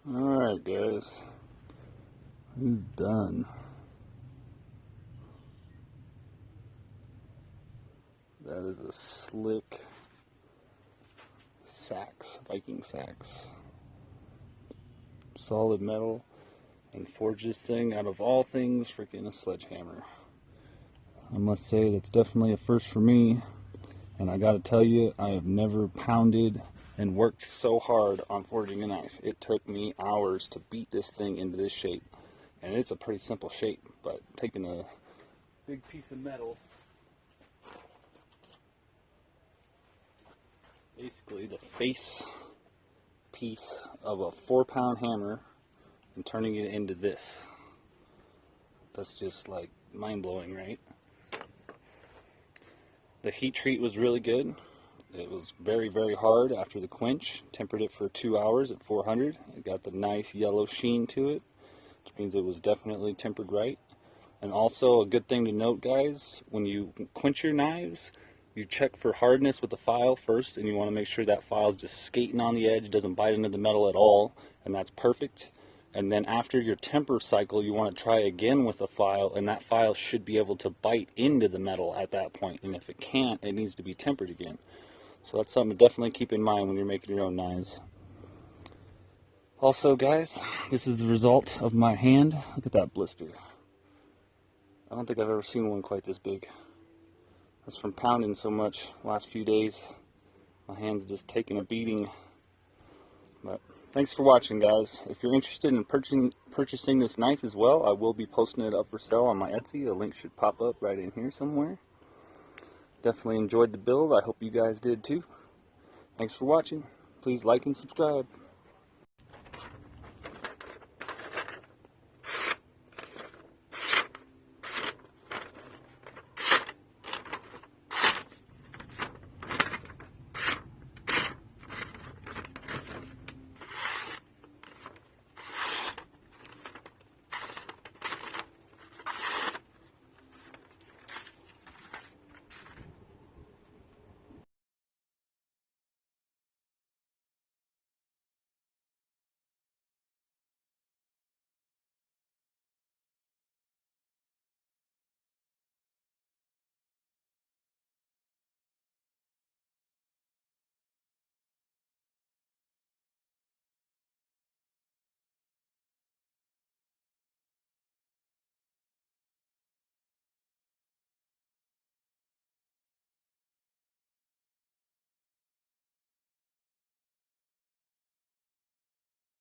Alright guys, he's done. That is a slick Seax, Viking Seax. Solid metal, and forged this thing out of all things freaking a sledgehammer. I must say that's definitely a first for me, and I gotta tell you, I have never pounded and worked so hard on forging a knife. It took me hours to beat this thing into this shape, and it's a pretty simple shape, but taking a big piece of metal, basically the face piece of a 4-pound hammer, and turning it into this. That's just like mind-blowing, right? The heat treat was really good. It was very, very hard after the quench. Tempered it for 2 hours at 400. It got the nice yellow sheen to it, which means it was definitely tempered right. And also a good thing to note, guys, when you quench your knives, you check for hardness with the file first, and you want to make sure that file is just skating on the edge, doesn't bite into the metal at all, and that's perfect. And then after your temper cycle, you want to try again with the file, and that file should be able to bite into the metal at that point. And if it can't, it needs to be tempered again. So that's something to definitely keep in mind when you're making your own knives. Also, guys, this is the result of my hand. Look at that blister. I don't think I've ever seen one quite this big. That's from pounding so much the last few days. My hand's just taking a beating. But thanks for watching, guys. If you're interested in purchasing this knife as well, I will be posting it up for sale on my Etsy. A link should pop up right in here somewhere. Definitely enjoyed the build. I hope you guys did too. Thanks for watching. Please like and subscribe.